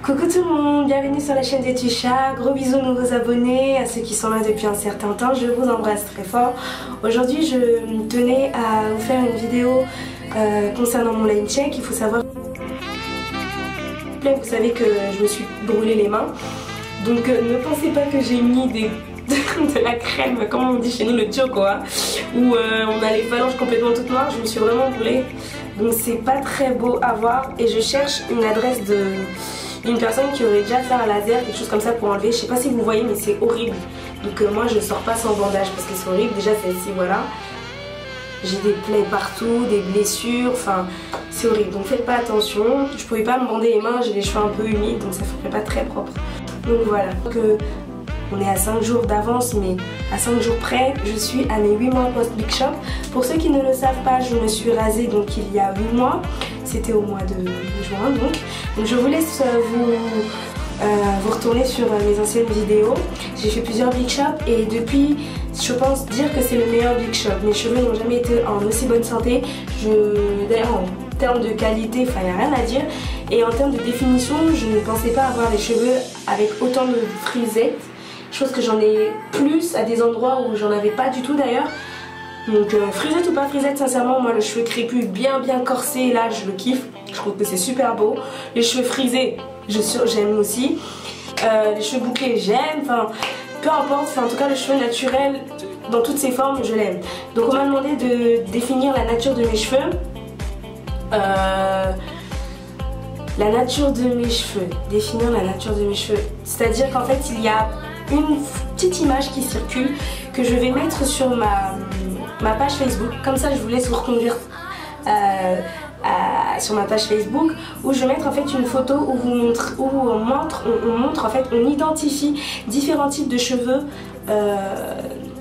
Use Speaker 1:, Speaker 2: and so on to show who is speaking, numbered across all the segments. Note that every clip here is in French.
Speaker 1: Coucou tout le monde, bienvenue sur la chaîne des Tisha. Gros bisous nouveaux abonnés, à ceux qui sont là depuis un certain temps, je vous embrasse très fort. Aujourd'hui je tenais à vous faire une vidéo concernant mon line check. Il faut savoir, vous savez que je me suis brûlé les mains. Donc ne pensez pas que j'ai mis de la crème, comment on dit chez nous, le choco, hein, où on a les phalanges complètement toutes noires. Je me suis vraiment brûlée. Donc c'est pas très beau à voir et je cherche une adresse d'une personne qui aurait déjà fait un laser, quelque chose comme ça pour enlever. Je sais pas si vous voyez mais c'est horrible. Donc moi je sors pas sans bandage parce que c'est horrible. Déjà celle-ci, voilà. J'ai des plaies partout, des blessures, enfin c'est horrible. Donc faites pas attention. Je pouvais pas me bander les mains, j'ai les cheveux un peu humides donc ça fait pas très propre. Donc voilà. On est à 5 jours d'avance, mais à 5 jours près, je suis à mes 8 mois post-Big Shop. Pour ceux qui ne le savent pas, je me suis rasée donc il y a 8 mois. C'était au mois de juin donc. Donc je vous laisse vous retourner sur mes anciennes vidéos. J'ai fait plusieurs Big Shop et depuis, je pense dire que c'est le meilleur Big Shop. Mes cheveux n'ont jamais été en aussi bonne santé. D'ailleurs, en termes de qualité, enfin il n'y a rien à dire. Et en termes de définition, je ne pensais pas avoir les cheveux avec autant de frisettes. Chose que j'en ai plus à des endroits où j'en avais pas du tout d'ailleurs. Donc frisette ou pas frisette, sincèrement moi le cheveu crépus bien corsé là je le kiffe. Je trouve que c'est super beau. Les cheveux frisés j'aime aussi. Les cheveux bouclés j'aime. Enfin peu importe, en tout cas le cheveu naturel dans toutes ses formes je l'aime. Donc on m'a demandé de définir la nature de mes cheveux. La nature de mes cheveux. Définir la nature de mes cheveux. C'est-à-dire qu'en fait il y a une petite image qui circule que je vais mettre sur ma page Facebook. Comme ça je vous laisse vous reconduire sur ma page Facebook où je vais mettre en fait une photo où on montre en fait, on identifie différents types de cheveux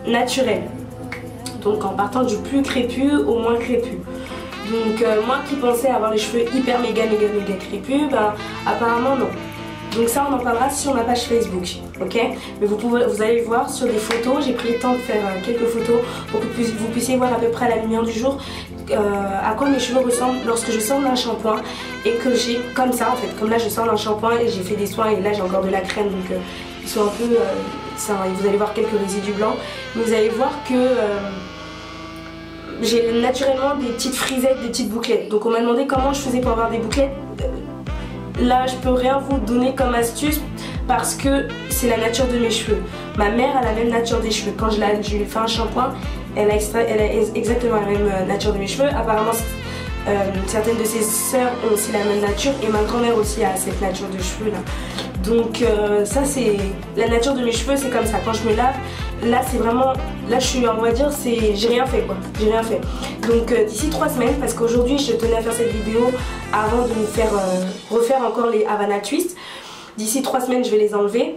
Speaker 1: naturels. Donc en partant du plus crépus au moins crépus. Donc moi qui pensais avoir les cheveux hyper méga crépus, ben apparemment non. Donc ça on en parlera sur ma page Facebook, ok? Mais vous allez voir sur des photos, j'ai pris le temps de faire quelques photos pour que vous puissiez voir à peu près à la lumière du jour à quoi mes cheveux ressemblent lorsque je sors d'un shampoing et que j'ai comme ça en fait, comme là je sors d'un shampoing et j'ai fait des soins et là j'ai encore de la crème donc ils sont un peu, vous allez voir quelques résidus blancs, mais vous allez voir que j'ai naturellement des petites frisettes, des petites bouclettes. Donc on m'a demandé comment je faisais pour avoir des bouclettes. Là je peux rien vous donner comme astuce parce que c'est la nature de mes cheveux. Ma mère a la même nature des cheveux. Quand je lui fais un shampoing, elle a exactement la même nature de mes cheveux. Apparemment certaines de ses sœurs ont aussi la même nature et ma grand-mère aussi a cette nature de cheveux là. Donc ça c'est la nature de mes cheveux, c'est comme ça. Quand je me lave, là c'est vraiment, là je suis, on va dire, j'ai rien fait quoi, j'ai rien fait. Donc d'ici 3 semaines, parce qu'aujourd'hui je tenais à faire cette vidéo avant de me faire refaire encore les Havana Twist. D'ici 3 semaines je vais les enlever,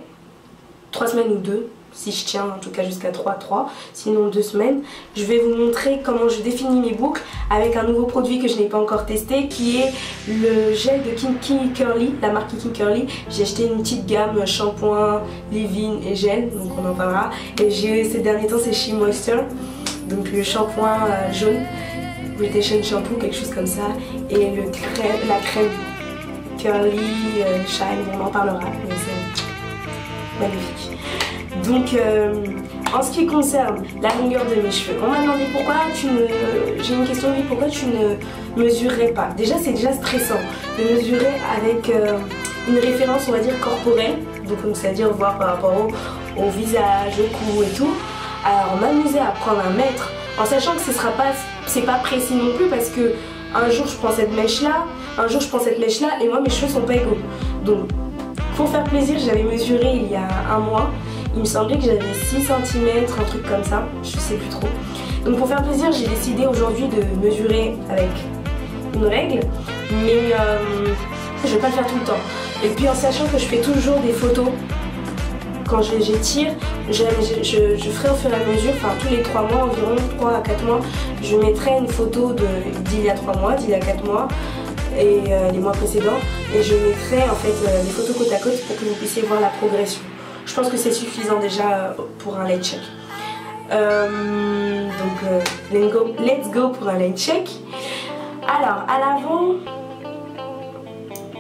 Speaker 1: 3 semaines ou 2. Si je tiens en tout cas jusqu'à 3, sinon 2 semaines. Je vais vous montrer comment je définis mes boucles avec un nouveau produit que je n'ai pas encore testé qui est le gel de Kinky Curly, la marque Kinky Curly. J'ai acheté une petite gamme shampoing, leave-in et gel, donc on en parlera. Et ces derniers temps c'est She Moisture, donc le shampoing jaune, British Shampoo, quelque chose comme ça. Et la crème Curly Shine, on en parlera, mais c'est magnifique. Donc en ce qui concerne la longueur de mes cheveux, on m'a demandé pourquoi j'ai une question, oui, pourquoi tu ne mesurerais pas. Déjà c'est déjà stressant de mesurer avec une référence on va dire corporelle, donc c'est-à-dire voir par rapport au visage, au cou et tout. Alors m'amuser à prendre un mètre en sachant que c'est pas précis non plus parce que un jour je prends cette mèche là, un jour je prends cette mèche là et moi mes cheveux sont pas égaux. Donc pour faire plaisir j'avais mesuré il y a un mois. Il me semblait que j'avais 6 cm, un truc comme ça, je sais plus trop. Donc pour faire plaisir, j'ai décidé aujourd'hui de mesurer avec une règle, mais je vais pas le faire tout le temps. Et puis en sachant que je fais toujours des photos, quand j'étire, je ferai au fur et à mesure, enfin tous les 3 mois, environ 3 à 4 mois, je mettrai une photo d'il y a 3 mois, d'il y a 4 mois, et les mois précédents, et je mettrai en fait les photos côte à côte pour que vous puissiez voir la progression. Je pense que c'est suffisant déjà pour un light check. Let's go pour un light check. Alors, à l'avant,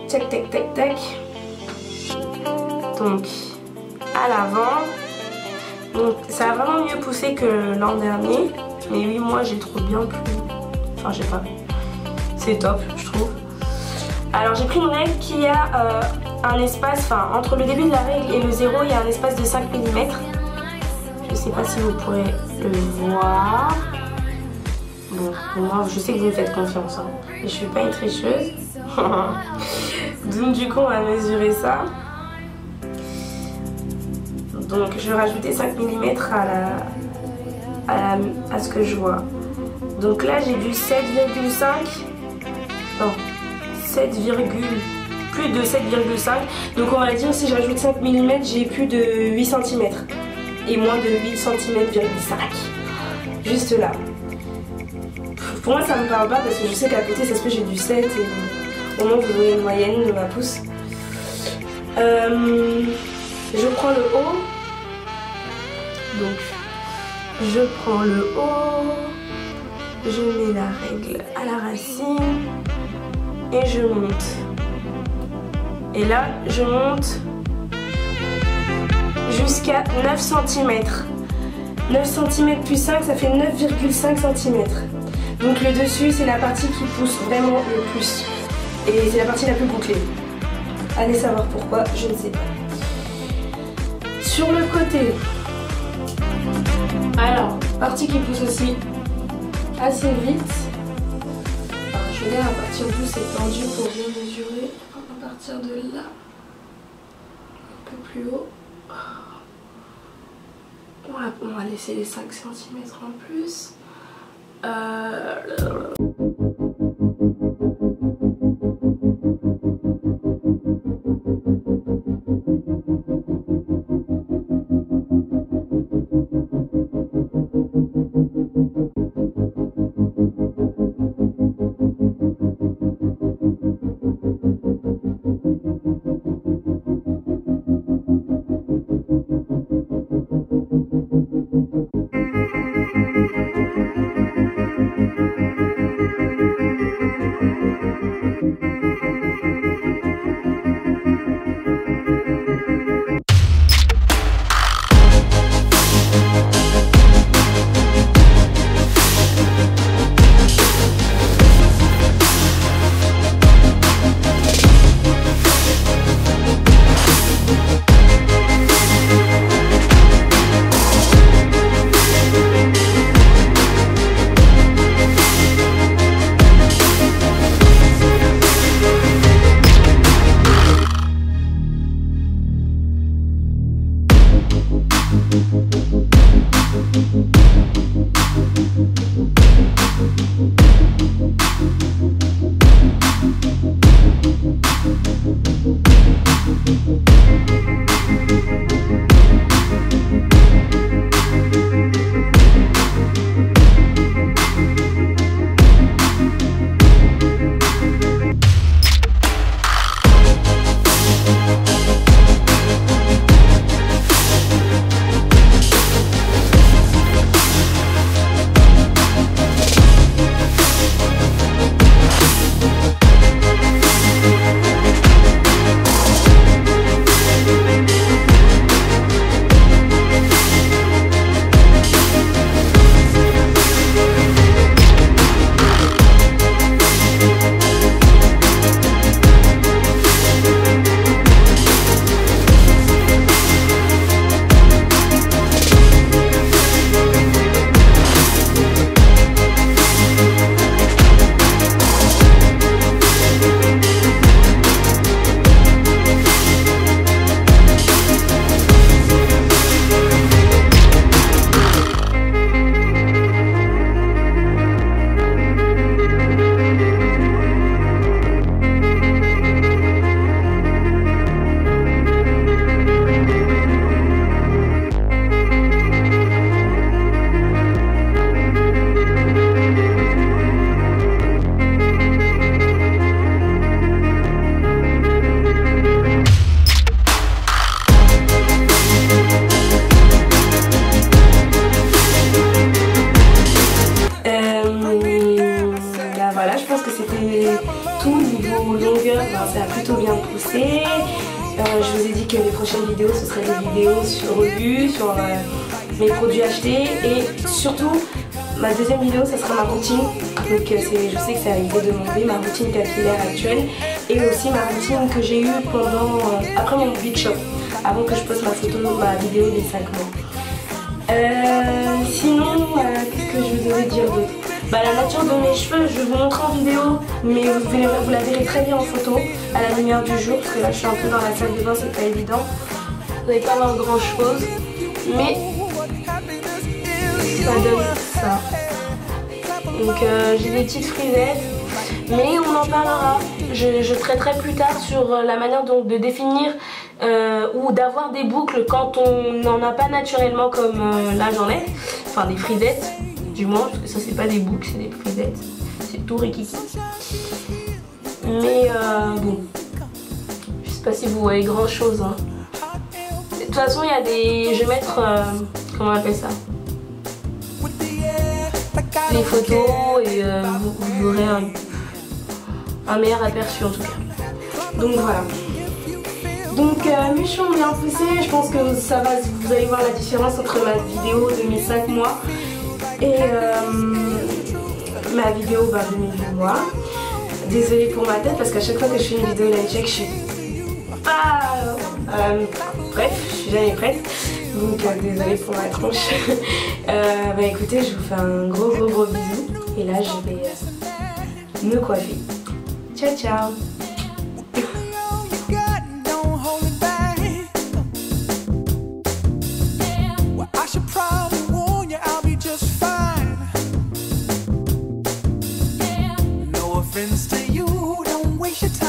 Speaker 1: tac. donc à l'avant. Donc ça a vraiment mieux poussé que l'an dernier. Mais oui, moi j'ai trop bien plu. Enfin, je sais pas. C'est top, je trouve. Alors j'ai pris une règle qui a un espace, enfin entre le début de la règle et le 0, il y a un espace de 5 mm. Je sais pas si vous pourrez le voir. Bon, moi je sais que vous me faites confiance, hein. Et je suis pas une tricheuse. Donc du coup on va mesurer ça. Donc je vais rajouter 5 mm à ce que je vois. Donc là j'ai du 7,5. Non, plus de 7,5. Donc on va dire si je rajoute 5 mm, j'ai plus de 8 cm. Et moins de 8 cm,5. Juste là. Pour moi ça me parle pas parce que je sais qu'à côté ça se peut j'ai du 7 et au moins vous aurez une moyenne de ma pouce. Je prends le haut. Donc je prends le haut. Je mets la règle à la racine. Et je monte. Et là je monte jusqu'à 9 cm. 9 cm plus 5 ça fait 9,5 cm. Donc le dessus c'est la partie qui pousse vraiment le plus. Et c'est la partie la plus bouclée. Allez savoir pourquoi, je ne sais pas. Sur le côté, alors, partie qui pousse aussi assez vite. Alors, je regarde à partir d'où c'est tendu pour bien mesurer. À partir de là, un peu plus haut. On va laisser les 5 cm en plus. Voilà, je pense que c'était tout. Niveau longueur, ça a plutôt bien poussé. Je vous ai dit que les prochaines vidéos, ce seraient des vidéos sur revues, sur mes produits achetés et surtout ma deuxième vidéo, ça sera ma routine. Donc je sais que ça a été demandé, ma routine capillaire actuelle et aussi ma routine que j'ai eue pendant après mon beach shop, avant que je poste ma vidéo des 5 mois. Sinon, qu'est-ce que je devais dire d'autre? La nature de mes cheveux, je vais vous montrer en vidéo, mais vous la verrez très bien en photo, à la lumière du jour, parce que là je suis un peu dans la salle de bain, c'est pas évident. Vous n'allez pas voir grand chose, mais ça donne ça. Donc j'ai des petites frisettes, mais on en parlera. Je traiterai plus tard sur la manière donc de définir ou d'avoir des boucles quand on n'en a pas naturellement comme là j'en ai. Enfin des frisettes du moins, parce que ça c'est pas des boucles, c'est des frisettes. C'est tout rikiki. Mais bon, je sais pas si vous voyez grand chose. Hein. De toute façon il y a des... Je vais mettre... comment on appelle ça? Les photos et vous aurez un meilleur aperçu en tout cas. Donc voilà. Donc mes cheveux ont bien poussé, je pense que ça va, vous allez voir la différence entre ma vidéo de mes 5 mois et ma vidéo de mes 8 mois. Désolée pour ma tête parce qu'à chaque fois que je fais une vidéo line check, je suis pas... bref, je suis jamais prête. Donc désolée pour ma tronche. Écoutez, je vous fais un gros bisou. Et là je vais me coiffer. Ciao ciao.
Speaker 2: To you, don't waste your time.